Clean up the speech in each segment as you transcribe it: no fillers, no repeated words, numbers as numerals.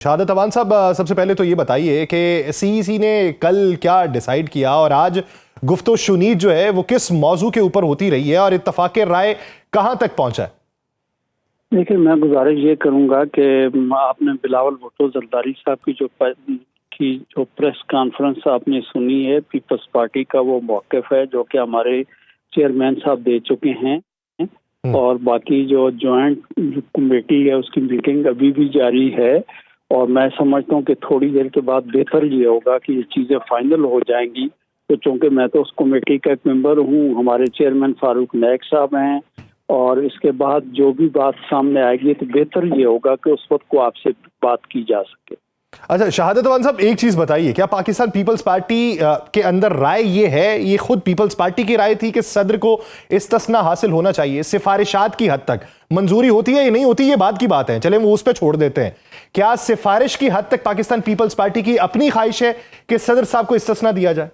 शहादत अवान साहब, सबसे पहले तो ये बताइए कि सीईसी ने कल क्या डिसाइड किया और आज गुफ्तो शुनीद जो है वो किस मौजू के ऊपर होती रही है और इत्तफाक राय कहां तक पहुंचा है? देखिए, मैं गुजारिश ये करूंगा कि आपने बिलावल भुट्टो जरदारी साहब की जो प्रेस कॉन्फ्रेंस आपने सुनी है, पीपल्स पार्टी का वो मौक़िफ़ है जो कि हमारे चेयरमैन साहब दे चुके हैं और बाकी जो जॉइंट कमेटी है उसकी मीटिंग अभी भी जारी है। और मैं समझता हूँ कि थोड़ी देर के बाद बेहतर ये होगा कि ये चीज़ें फाइनल हो जाएंगी। तो चूँकि मैं तो उस कमेटी का एक मेंबर हूँ, हमारे चेयरमैन फारूक नायक साहब हैं, और इसके बाद जो भी बात सामने आएगी तो बेहतर ये होगा कि उस वक्त को आपसे बात की जा सके। अच्छा शहादत अवान साहब, एक चीज बताइए, क्या पाकिस्तान पीपल्स पार्टी के अंदर राय ये है, ये खुद पीपल्स पार्टी की राय थी कि सदर को इस्तिस्ना हासिल होना चाहिए? सिफारिशात की हद तक मंजूरी होती है या नहीं होती, ये बात की बात है, चले वो उस पर छोड़ देते हैं। क्या सिफारिश की हद तक पाकिस्तान पीपल्स पार्टी की अपनी ख्वाहिश है कि सदर साहब को इस्तिस्ना दिया जाए?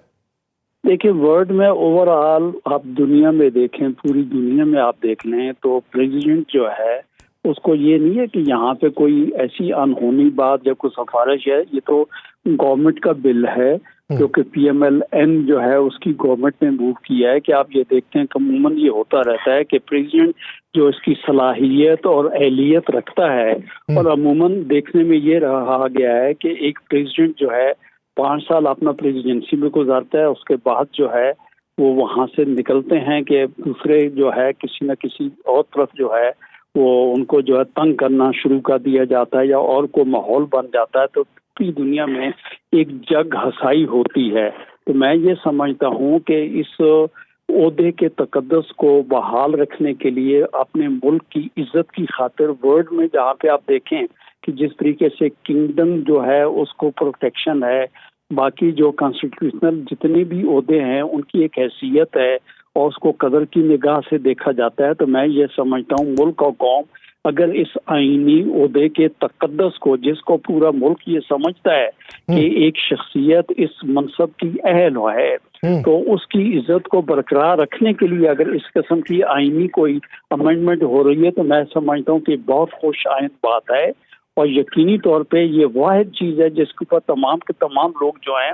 देखिए, वर्ल्ड में ओवरऑल आप दुनिया में देखें, पूरी दुनिया में आप देख लें तो प्रेसिडेंट जो है उसको ये नहीं है कि यहाँ पे कोई ऐसी अनहोनी बात या कोई सिफारिश है। ये तो गवर्नमेंट का बिल है जो कि PMLN जो है उसकी गवर्नमेंट ने मूव किया है। कि आप ये देखते हैं कि अमूमन ये होता रहता है कि प्रेसिडेंट जो इसकी सलाहियत और अहलियत रखता है, और अमूमन देखने में ये रहा गया है कि एक प्रेसिडेंट जो है 5 साल अपना प्रेसिडेंसी में गुजारता है, उसके बाद जो है वो वहाँ से निकलते हैं कि दूसरे जो है किसी न किसी और तरफ जो है वो उनको जो है तंग करना शुरू कर दिया जाता है या और को माहौल बन जाता है, तो पूरी दुनिया में एक जग हसाई होती है। तो मैं ये समझता हूँ कि इस ओहदे के तकद्दस को बहाल रखने के लिए अपने मुल्क की इज्जत की खातिर वर्ल्ड में जहाँ पे आप देखें कि जिस तरीके से किंगडम जो है उसको प्रोटेक्शन है, बाकी जो कॉन्स्टिट्यूशनल जितने भी ओहदे हैं उनकी एक हैसियत है और उसको कदर की निगाह से देखा जाता है। तो मैं ये समझता हूँ मुल्क और कौम अगर इस आईनी ओहदे के तकद्दस को, जिसको पूरा मुल्क ये समझता है कि एक शख्सियत इस मनसब की अहल है, तो उसकी इज्जत को बरकरार रखने के लिए अगर इस किस्म की आईनी कोई अमेंडमेंट हो रही है तो मैं समझता हूँ कि बहुत खुश आइंद बात है। और यकीनी तौर पे ये वाहिद चीज़ है जिसके ऊपर तमाम के तमाम लोग जो हैं,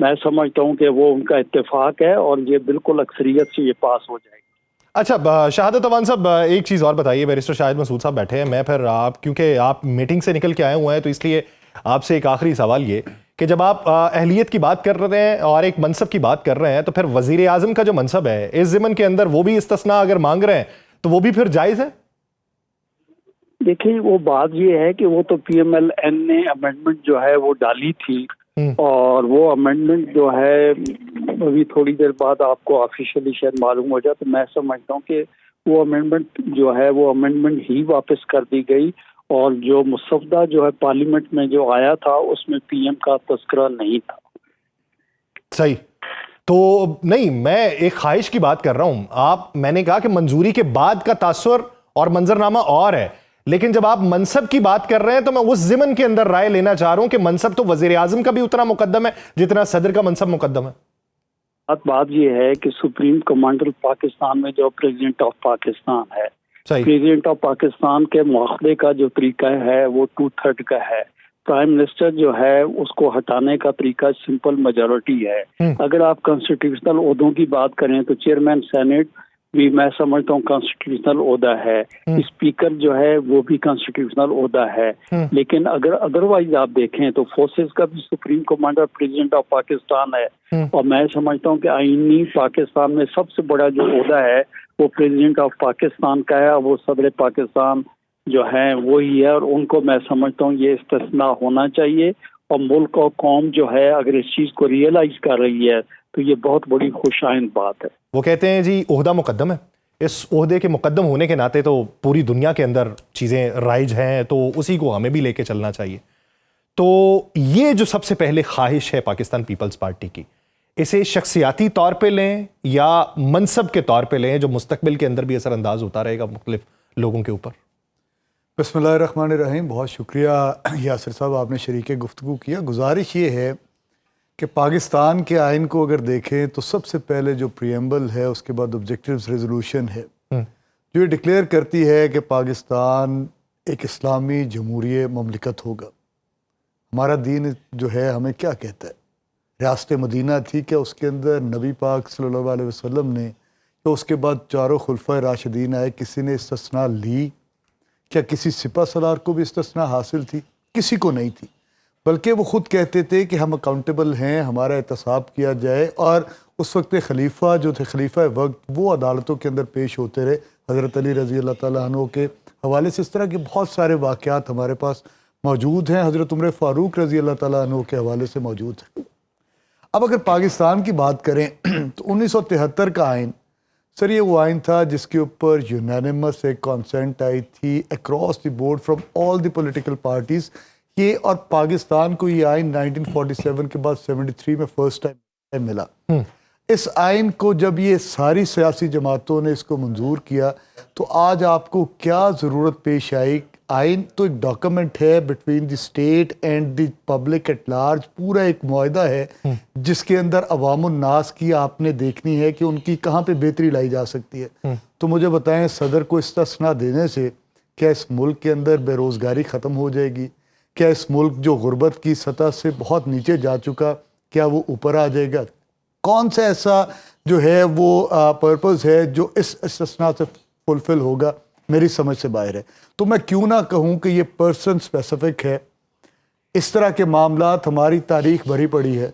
मैं समझता हूँ कि वो उनका इत्तेफाक है और ये बिल्कुल अक्सरियत से ये पास हो जाएगी। अच्छा शहादत अवान साहब, एक चीज़ और बताइए, बैरिस्टर शाहिद मसूद साहब बैठे हैं, मैं फिर आप क्योंकि आप मीटिंग से निकल के आए हुए हैं तो इसलिए आपसे एक आखिरी सवाल ये कि जब आप अहलियत की बात कर रहे हैं और एक मनसब की बात कर रहे हैं तो फिर वजीर आजम का जो मनसब है इस ज़िमन के अंदर वो भी इस्तिस्ना अगर मांग रहे हैं तो वो भी फिर जायज़ है? देखिए, वो बात ये है कि वो तो PMLN ने अमेंडमेंट जो है वो डाली थी और वो अमेंडमेंट जो है अभी थोड़ी देर बाद आपको ऑफिशियली शायद मालूम हो जाए। तो मैं समझता हूँ कि वो अमेंडमेंट जो है वो अमेंडमेंट ही वापस कर दी गई और जो मुसवदा जो है पार्लियामेंट में जो आया था उसमें PM का तस्करा नहीं था। सही, तो नहीं, मैं एक ख्वाहिश की बात कर रहा हूं। मैंने कहा कि मंजूरी के बाद का तासुर और मंजरनामा और है, लेकिन जब आप मनसब की बात कर रहे हैं तो मैं उस ज़िमन के अंदर राय लेना चाह रहा हूं कि मनसब तो वजीर आजम का भी उतना मुकद्दम है जितना सदर का मनसब मुकद्दम है। बात ये है कि सुप्रीम कमांडर पाकिस्तान में जो प्रेसिडेंट ऑफ पाकिस्तान है, प्रेसिडेंट ऑफ पाकिस्तान के मुआखदे का जो तरीका है वो 2/3 का है। प्राइम मिनिस्टर जो है उसको हटाने का तरीका सिंपल मेजॉरिटी है। अगर आप कॉन्स्टिट्यूशनल ओहदों की बात करें तो चेयरमैन सेनेट भी मैं समझता हूँ कॉन्स्टिट्यूशनल ओहदा है, स्पीकर जो है वो भी कॉन्स्टिट्यूशनल ओहदा है। लेकिन अगर अदरवाइज आप देखें तो फोर्सेस का भी supreme commander president of Pakistan है और मैं समझता हूँ कि आईनी पाकिस्तान में सबसे बड़ा जो ओहदा है वो प्रेसिडेंट ऑफ पाकिस्तान का है, वो सदर पाकिस्तान जो है वही है और उनको मैं समझता हूँ ये इस्तिस्ना होना चाहिए। और मुल्क और कौम जो है अगर इस चीज़ को रियलाइज कर रही है तो ये बहुत बड़ी खुशाइंद बात है। वो कहते हैं जी ओहदा मुकद्दम है, इस ओहदे के मुकद्दम होने के नाते तो पूरी दुनिया के अंदर चीज़ें राइज हैं तो उसी को हमें भी लेके चलना चाहिए। तो ये जो सबसे पहले ख्वाहिश है पाकिस्तान पीपल्स पार्टी की, इसे शख्सियाती तौर पे लें या मनसब के तौर पे लें जो मुस्तकबिल के अंदर भी असरअंदाज होता रहेगा मुख्तलिफ लोगों के ऊपर? बिस्मिल्लाहिर्रहमानिर्रहीम। बहुत शुक्रिया यासिर साहब, आपने शरीके गुफ्तगू किया। गुजारिश ये है कि पाकिस्तान के आइन को अगर देखें तो सबसे पहले जो प्रीएम्बल है उसके बाद ऑब्जेक्टिव्स रेजोल्यूशन है जो ये डिक्लेयर करती है कि पाकिस्तान एक इस्लामी जमहूरी ममलिकत होगा। ہمارا دین جو ہے ہمیں کیا کہتا ہے؟ ریاست مدینہ تھی کہ اس کے اندر نبی پاک صلی اللہ علیہ وسلم نے، تو اس کے بعد چاروں خلفۂ راشدین آئے، کسی نے استثناء لی؟ کیا کسی سپہ سالار کو بھی استثناء حاصل تھی؟ کسی کو نہیں تھی، بلکہ وہ خود کہتے تھے کہ ہم اکاؤنٹیبل ہیں، ہمارا احتساب کیا جائے. اور اس وقت خلیفہ جو تھے، خلیفہ وقت، وہ عدالتوں کے اندر پیش ہوتے رہے. حضرت علی رضی اللہ تعالیٰ عنہ کے حوالے سے اس طرح کے بہت سارے واقعات ہمارے پاس موجود ہیں. حضرت عمر فاروق رضی اللہ تعالیٰ عنہ کے حوالے سے موجود ہیں. اب اگر پاکستان کی بات کریں تو 1973 کا آئین، سر یہ وہ آئین تھا جس کے اوپر یونینمس ایک کانسنٹ آئی تھی across the board from all the political parties. یہ اور پاکستان کو یہ آئین 1947 کے بعد 73 میں فرسٹ ٹائم ملا. اس آئین کو جب یہ ساری سیاسی جماعتوں نے اس کو منظور کیا تو آج آپ کو کیا ضرورت پیش آئی؟ آئین تو ایک ڈاکومنٹ ہے between the state and the public at large, پورا ایک معاہدہ ہے جس کے اندر عوام الناس کی آپ نے دیکھنی ہے کہ ان کی کہاں پہ بہتری لائی جا سکتی ہے. تو مجھے بتائیں، صدر کو استثناء دینے سے کیا اس ملک کے اندر بے روزگاری ختم ہو جائے گی؟ کیا اس ملک جو غربت کی سطح سے بہت نیچے جا چکا، کیا وہ اوپر آ جائے گا؟ کون سا ایسا جو ہے وہ پرپز ہے جو اس استثناء سے فلفل ہوگا؟ میری سمجھ سے باہر ہے. تو میں کیوں نہ کہوں کہ یہ پرسن اسپیسیفک ہے. اس طرح کے معاملات ہماری تاریخ بھری پڑی ہے.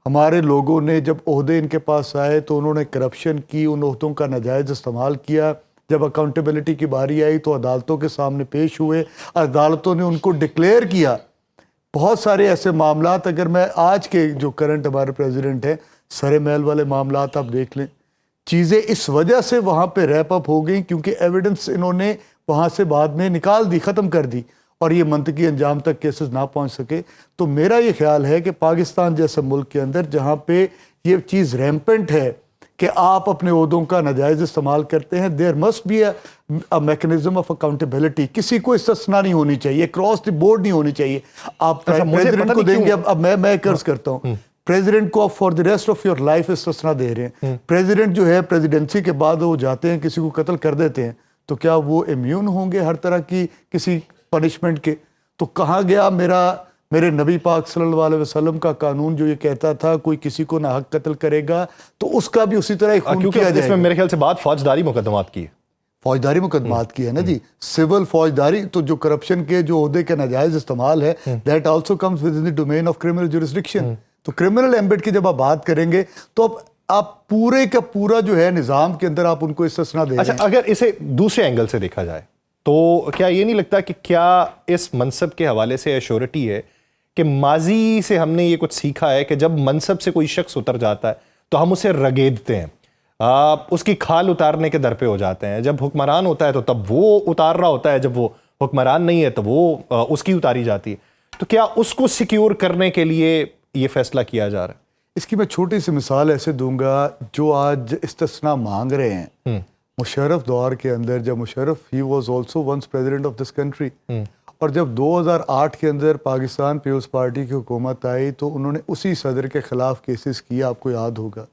ہمارے لوگوں نے جب عہدے ان کے پاس آئے تو انہوں نے کرپشن کی، ان عہدوں کا ناجائز استعمال کیا. جب اکاؤنٹیبلٹی کی باری آئی تو عدالتوں کے سامنے پیش ہوئے، عدالتوں نے ان کو ڈکلیئر کیا. بہت سارے ایسے معاملات، اگر میں آج کے جو کرنٹ ہمارے پریزیڈنٹ ہیں، سرے محل والے معاملات آپ دیکھ لیں، چیزیں اس وجہ سے وہاں پہ ریپ اپ ہو گئیں کیونکہ ایویڈنس انہوں نے وہاں سے بعد میں نکال دی، ختم کر دی، اور یہ منطقی انجام تک کیسز نہ پہنچ سکے. تو میرا یہ خیال ہے کہ پاکستان جیسے ملک کے اندر جہاں پہ یہ چیز ریمپنٹ ہے کہ آپ اپنے عہدوں کا ناجائز استعمال کرتے ہیں، there must be a mechanism of accountability. کسی کو استثناء نہیں ہونی چاہیے، کراس دی بورڈ نہیں ہونی چاہیے. آپ پریزیڈنٹ کو دیں گے، اب میں قرض کرتا ہوں، پریزیڈنٹ کو آپ for the rest of your life استثناء دے رہے ہیں. پریزیڈنٹ جو ہے پریزیڈنسی کے بعد وہ جاتے ہیں کسی کو قتل کر دیتے ہیں، تو کیا وہ امیون ہوں گے ہر طرح کی کسی پنشمنٹ کے؟ تو کہاں گیا میرے نبی پاک صلی اللہ علیہ وسلم کا قانون جو یہ کہتا تھا کوئی کسی کو ناحق قتل کرے گا تو اس کا بھی اسی طرح خون کیا جائے اس میں میرے خیال سے بات فوجداری مقدمات کی ہے. فوجداری مقدمات کی ہے نا جی، سول فوجداری. تو جو کرپشن کے جو عہدے کا ناجائز استعمال ہے، that also comes with in the domain of criminal jurisdiction. تو کرمنل ایمبٹ کی جب آپ بات کریں گے تو اب آپ پورے کا پورا جو ہے نظام کے اندر آپ ان کو استثناء دے رہے ہیں. اچھا، اگر اسے دوسرے اینگل سے دیکھا جائے تو کیا یہ نہیں لگتا کہ کیا اس منصب کے حوالے سے ایشورٹی ہے کہ ماضی سے ہم نے یہ کچھ سیکھا ہے کہ جب منصب سے کوئی شخص اتر جاتا ہے تو ہم اسے رگیدتے ہیں، اس کی کھال اتارنے کے در پہ ہو جاتے ہیں. جب حکمران ہوتا ہے تو تب وہ اتار رہا ہوتا ہے، جب وہ حکمران نہیں ہے تو وہ اس کی اتاری جاتی ہے. تو کیا اس کو سیکیور کرنے کے لیے یہ فیصلہ کیا جا رہا ہے؟ اس کی میں چھوٹی سی مثال ایسے دوں گا، جو آج استثناء مانگ رہے ہیں مشرف دور کے اندر، جب مشرف ہی was also once president of this country, اور جب 2008 کے اندر پاکستان پیپلز پارٹی کی حکومت آئی تو انہوں نے اسی صدر کے خلاف کیسز کیا، آپ کو یاد ہوگا.